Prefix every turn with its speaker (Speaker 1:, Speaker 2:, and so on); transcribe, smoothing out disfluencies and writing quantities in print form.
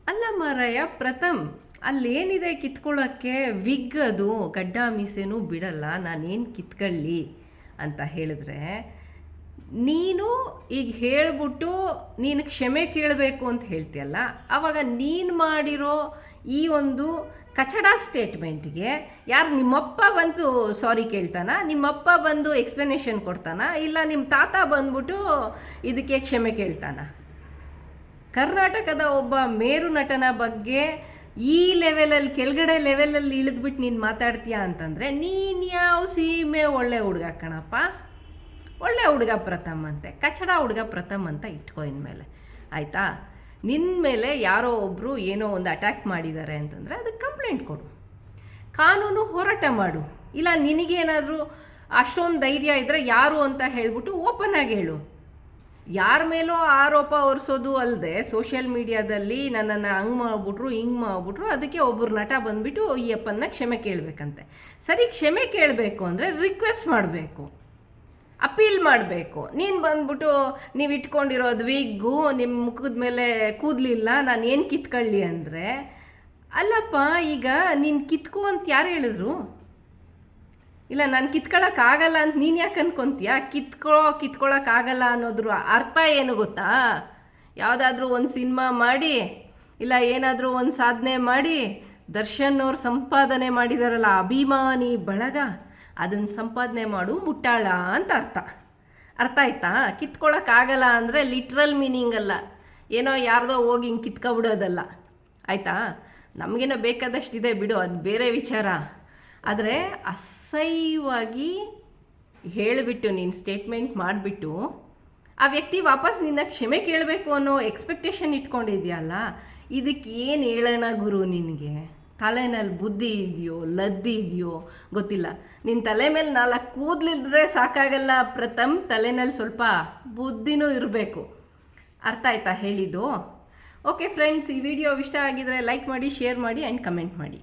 Speaker 1: ಅಲ್ಲ ಮಾರಾಯ ಪ್ರಥಮ್, ಅಲ್ಲೇನಿದೆ ಕಿತ್ಕೊಳ್ಳೋಕ್ಕೆ? ವಿಗ್ ಅದು ಗಡ್ಡ ಮೀಸೆನೂ ಬಿಡಲ್ಲ, ನಾನೇನು ಕಿತ್ಕೊಳ್ಳಿ ಅಂತ ಹೇಳಿದ್ರೆ, ನೀನು ಈಗ ಹೇಳ್ಬಿಟ್ಟು ನೀನು ಕ್ಷಮೆ ಕೇಳಬೇಕು ಅಂತ ಹೇಳ್ತೀಯಲ್ಲ, ಆವಾಗ ನೀನು ಮಾಡಿರೋ ಈ ಒಂದು ಕಚಡ ಸ್ಟೇಟ್ಮೆಂಟ್ಗೆ ಯಾರು ನಿಮ್ಮಪ್ಪ ಬಂದು ಸಾರಿ ಕೇಳ್ತಾನ, ನಿಮ್ಮಪ್ಪ ಬಂದು ಎಕ್ಸ್ಪ್ಲನೇಷನ್ ಕೊಡ್ತಾನ, ಇಲ್ಲ ನಿಮ್ಮ ತಾತ ಬಂದ್ಬಿಟ್ಟು ಇದಕ್ಕೆ ಕ್ಷಮೆ ಕೇಳ್ತಾನ? ಕರ್ನಾಟಕದ ಒಬ್ಬ ಮೇರು ನಟನ ಬಗ್ಗೆ ಈ ಲೆವೆಲಲ್ಲಿ, ಕೆಳಗಡೆ ಲೆವೆಲಲ್ಲಿ ಇಳಿದ್ಬಿಟ್ಟು ನೀನು ಮಾತಾಡ್ತೀಯ ಅಂತಂದರೆ, ನೀನು ಯಾವ ಸೀಮೆ ಒಳ್ಳೆ ಹುಡುಗ ಕಣಪ್ಪ. ಒಳ್ಳೆ ಹುಡುಗ ಪ್ರಥಮ್ ಅಂತೆ, ಕಚಡ ಹುಡುಗ ಪ್ರಥಮ್ ಅಂತ ಇಟ್ಕೋ ಇನ್ಮೇಲೆ, ಆಯಿತಾ? ನಿನ್ನ ಮೇಲೆ ಯಾರೋ ಒಬ್ಬರು ಏನೋ ಒಂದು ಅಟ್ಯಾಕ್ ಮಾಡಿದ್ದಾರೆ ಅಂತಂದರೆ ಅದಕ್ಕೆ ಕಂಪ್ಲೇಂಟ್ ಕೊಡು, ಕಾನೂನು ಹೋರಾಟ ಮಾಡು. ಇಲ್ಲ ನಿನಗೇನಾದರೂ ಅಷ್ಟೊಂದು ಧೈರ್ಯ ಇದ್ದರೆ ಯಾರು ಅಂತ ಹೇಳ್ಬಿಟ್ಟು ಓಪನ್ ಆಗಿ ಹೇಳು. ಯಾರ ಮೇಲೋ ಆರೋಪ ಹೊರಿಸೋದು ಅಲ್ಲದೆ ಸೋಷಿಯಲ್ ಮೀಡಿಯಾದಲ್ಲಿ ನನ್ನನ್ನು ಹಂಗೆ ಮಾಡಿಬಿಟ್ರು ಹಿಂಗೆ ಮಾಡಿಬಿಟ್ರು, ಅದಕ್ಕೆ ಒಬ್ಬರು ನಟ ಬಂದುಬಿಟ್ಟು ಈ ಅಪ್ಪನ್ನ ಕ್ಷಮೆ ಕೇಳಬೇಕಂತೆ. ಸರಿ, ಕ್ಷಮೆ ಕೇಳಬೇಕು ಅಂದರೆ ರಿಕ್ವೆಸ್ಟ್ ಮಾಡಬೇಕು, ಅಪೀಲ್ ಮಾಡಬೇಕು. ನೀನು ಬಂದ್ಬಿಟ್ಟು ನೀವು ಇಟ್ಕೊಂಡಿರೋದು ವಿಗ್ಗು ನಿಮ್ಮ ಮುಖದ ಮೇಲೆ ಕೂದಲಿಲ್ಲ, ನಾನು ಏನು ಕಿತ್ಕೊಳ್ಳಿ ಅಂದರೆ, ಅಲ್ಲಪ್ಪ ಈಗ ನೀನು ಕಿತ್ಕೋ ಅಂತ ಯಾರು ಹೇಳಿದ್ರು? ಇಲ್ಲ ನಾನು ಕಿತ್ಕೊಳ್ಳೋಕ್ಕಾಗಲ್ಲ ಅಂತ ನೀನು ಯಾಕೆ ಅನ್ಕೊತೀಯ? ಕಿತ್ಕೊಳ್ಳೋಕ್ಕಾಗಲ್ಲ ಅನ್ನೋದ್ರ ಅರ್ಥ ಏನು ಗೊತ್ತಾ? ಯಾವುದಾದ್ರೂ ಒಂದು ಸಿನಿಮಾ ಮಾಡಿ, ಇಲ್ಲ ಏನಾದರೂ ಒಂದು ಸಾಧನೆ ಮಾಡಿ, ದರ್ಶನ್ ಅವ್ರು ಸಂಪಾದನೆ ಮಾಡಿದಾರಲ್ಲ ಅಭಿಮಾನಿ ಬಳಗ, ಅದನ್ನು ಸಂಪಾದನೆ ಮಾಡು ಮುಟ್ಟಾಳ ಅಂತ ಅರ್ಥ ಆಯ್ತಾ? ಕಿತ್ಕೊಳ್ಳೋಕ್ಕಾಗಲ್ಲ ಅಂದರೆ ಲಿಟ್ರಲ್ ಮೀನಿಂಗ್ ಅಲ್ಲ, ಏನೋ ಯಾರ್ದೋ ಹೋಗಿ ಹಿಂಗೆ ಕಿತ್ಕೊಬಿಡೋದಲ್ಲ, ಆಯಿತಾ? ನಮಗೇನೋ ಬೇಕಾದಷ್ಟಿದೆ ಬಿಡು, ಅದು ಬೇರೆ ವಿಚಾರ. ಆದರೆ ಅಸಹ್ಯವಾಗಿ ಹೇಳಿಬಿಟ್ಟು ನೀನು ಸ್ಟೇಟ್ಮೆಂಟ್ ಮಾಡಿಬಿಟ್ಟು ಆ ವ್ಯಕ್ತಿ ವಾಪಸ್ ನಿನ್ನ ಕ್ಷಮೆ ಕೇಳಬೇಕು ಅನ್ನೋ ಎಕ್ಸ್ಪೆಕ್ಟೇಷನ್ ಇಟ್ಕೊಂಡಿದ್ಯಲ್ಲ, ಇದಕ್ಕೆ ಏನು ಹೇಳೋಣ ಗುರು? ನಿನಗೆ ತಲೆನಲ್ಲಿ ಬುದ್ಧಿ ಇದೆಯೋ ಲದ್ದಿ ಇದೆಯೋ ಗೊತ್ತಿಲ್ಲ. ನಿನ್ನ ತಲೆ ಮೇಲೆ 4 ಕೂದಲಿದ್ರೆ ಸಾಕಾಗಲ್ಲ ಪ್ರಥಮ್, ತಲೆನಲ್ಲಿ ಸ್ವಲ್ಪ ಬುದ್ಧಿನೂ ಇರಬೇಕು. ಅರ್ಥ ಆಯ್ತಾ ಹೇಳಿದ್ದು? ಓಕೆ ಫ್ರೆಂಡ್ಸ್, ಈ ವಿಡಿಯೋ ಇಷ್ಟ ಆಗಿದರೆ ಲೈಕ್ ಮಾಡಿ, ಶೇರ್ ಮಾಡಿ ಆ್ಯಂಡ್ ಕಮೆಂಟ್ ಮಾಡಿ.